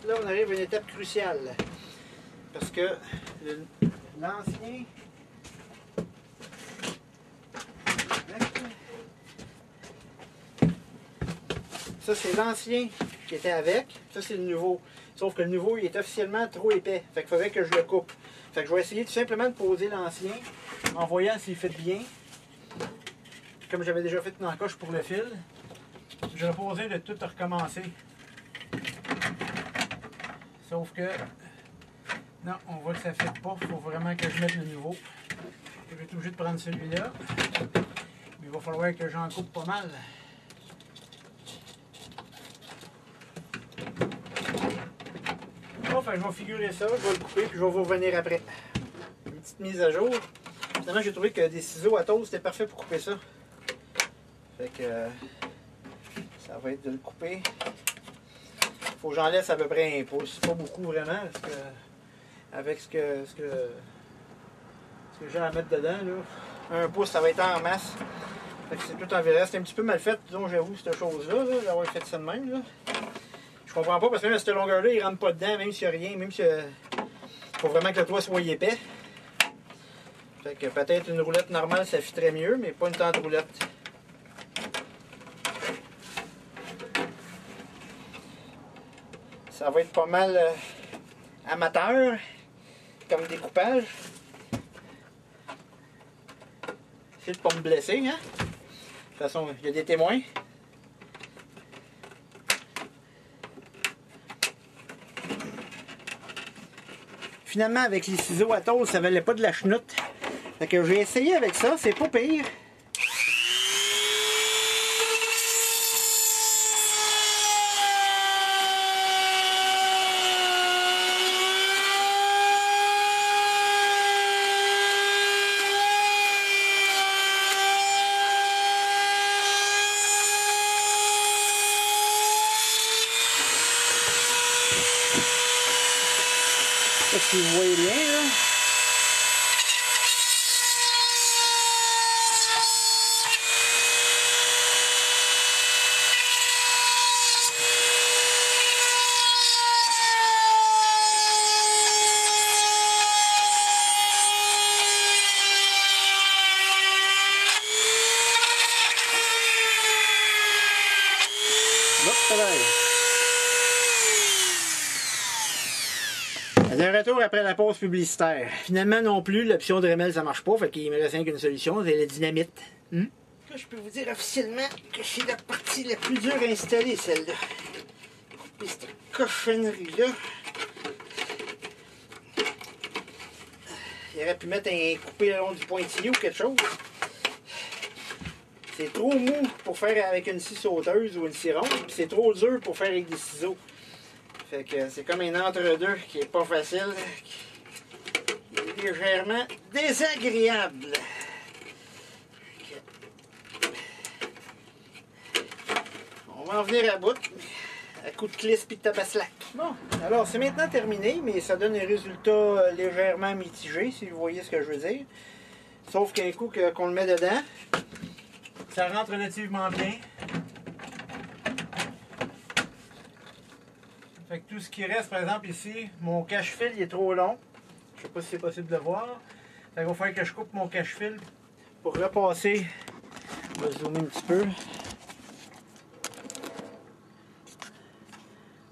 là, on arrive à une étape cruciale. Parce que l'ancien... Ça, c'est l'ancien qui était avec. Ça, c'est le nouveau. Sauf que le nouveau, il est officiellement trop épais. Fait qu'il faudrait que je le coupe. Fait que je vais essayer tout simplement de poser l'ancien en voyant s'il fait bien. Comme j'avais déjà fait une encoche pour le fil. Je vais poser de tout recommencer. Sauf que... Non, on voit que ça ne fait pas. Il faut vraiment que je mette le nouveau. Je vais être obligé de prendre celui-là. Mais il va falloir que j'en coupe pas mal. Bon, je vais figurer ça, je vais le couper, puis je vais vous revenir après. Une petite mise à jour. Finalement, j'ai trouvé que des ciseaux à toast c'était parfait pour couper ça. Fait que ça va être de le couper. Faut que j'en laisse à peu près un pouce. Pas beaucoup vraiment, parce que avec ce que j'ai à mettre dedans, là, un pouce, ça va être en masse. Fait que c'est tout en verre. C'est un petit peu mal fait, disons, j'avoue, cette chose-là, d'avoir fait ça de même. Là. Je comprends pas parce que même à cette longueur-là, il rentre pas dedans, même s'il n'y a rien, même s'il faut vraiment que le toit soit épais. Fait que peut-être une roulette normale, ça fitterait mieux, mais pas une tente roulette. Ça va être pas mal amateur comme découpage. Essayez de pas me blesser, hein? De toute façon, il y a des témoins. Finalement, avec les ciseaux à toast, ça valait pas de la chenoute. Fait que j'ai essayé avec ça, c'est pas pire. Si vous voyez bien, là. Hop, un retour après la pause publicitaire. Finalement non plus, l'option de Dremel ça marche pas, fait qu'il me reste qu'une solution, c'est la dynamite. Là, je peux vous dire officiellement que c'est la partie la plus dure à installer, celle-là. Couper cette cochonnerie-là. Il aurait pu mettre un coupé le long du pointillé ou quelque chose. C'est trop mou pour faire avec une scie sauteuse ou une scie ronde, puis c'est trop dur pour faire avec des ciseaux. Fait que c'est comme un entre-deux qui est pas facile, qui est légèrement désagréable. On va en venir à bout, à coup de clisse et de tabaslac. Bon, alors c'est maintenant terminé, mais ça donne un résultat légèrement mitigé, si vous voyez ce que je veux dire. Sauf qu'un coup qu'on le met dedans, ça rentre relativement bien. Fait que tout ce qui reste, par exemple ici, mon cache-fil il est trop long. Je sais pas si c'est possible de le voir. Fait qu'il va falloir que je coupe mon cache-fil pour repasser. On va zoomer un petit peu.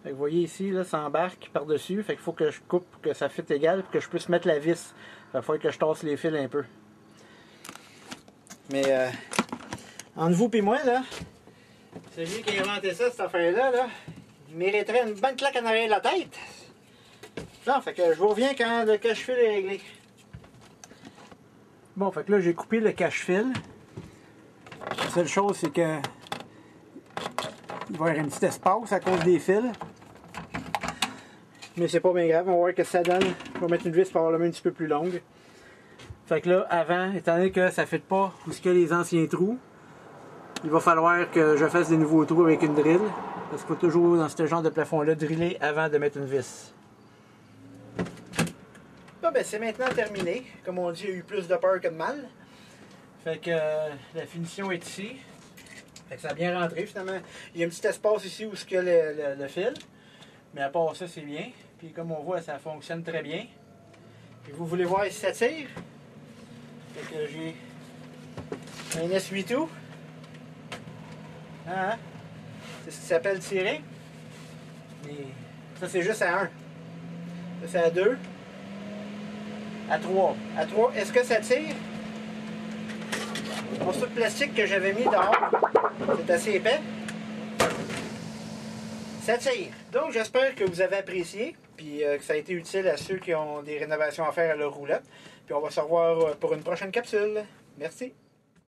Fait que vous voyez ici, là, ça embarque par-dessus. Fait qu'il faut que je coupe pour que ça fitte égal pour que je puisse mettre la vis. Il va falloir que je tasse les fils un peu. Mais entre vous et moi, là, c'est lui qui a inventé ça, cette affaire-là, là. Il mériterait une bonne claque en arrière de la tête. Non, fait que je vous reviens quand le cache-fil est réglé. Bon, fait que là, j'ai coupé le cache-fil. La seule chose, c'est que il va y avoir un petit espace à cause des fils. Mais c'est pas bien grave, on va voir ce que ça donne. On va mettre une vis probablement un petit peu plus longue. Fait que là, avant, étant donné que ça ne fit pas où il y a les anciens trous, il va falloir que je fasse des nouveaux trous avec une drill. Parce qu'il faut toujours, dans ce genre de plafond-là, driller avant de mettre une vis. Bon, ben, c'est maintenant terminé. Comme on dit, il y a eu plus de peur que de mal. Fait que la finition est ici. Fait que ça a bien rentré finalement. Il y a un petit espace ici où il y a le fil. Mais à part ça, c'est bien. Puis comme on voit, ça fonctionne très bien. Et vous voulez voir si ça tire? Fait que j'ai un essuie-tout. Hein? C'est ce qui s'appelle tirer. Mais ça, c'est juste à 1. Ça, c'est à 2. À 3. À 3, est-ce que ça tire? Le morceau de plastique que j'avais mis dehors, c'est assez épais. Ça tire. Donc, j'espère que vous avez apprécié, puis que ça a été utile à ceux qui ont des rénovations à faire à leur roulette. Puis on va se revoir pour une prochaine capsule. Merci.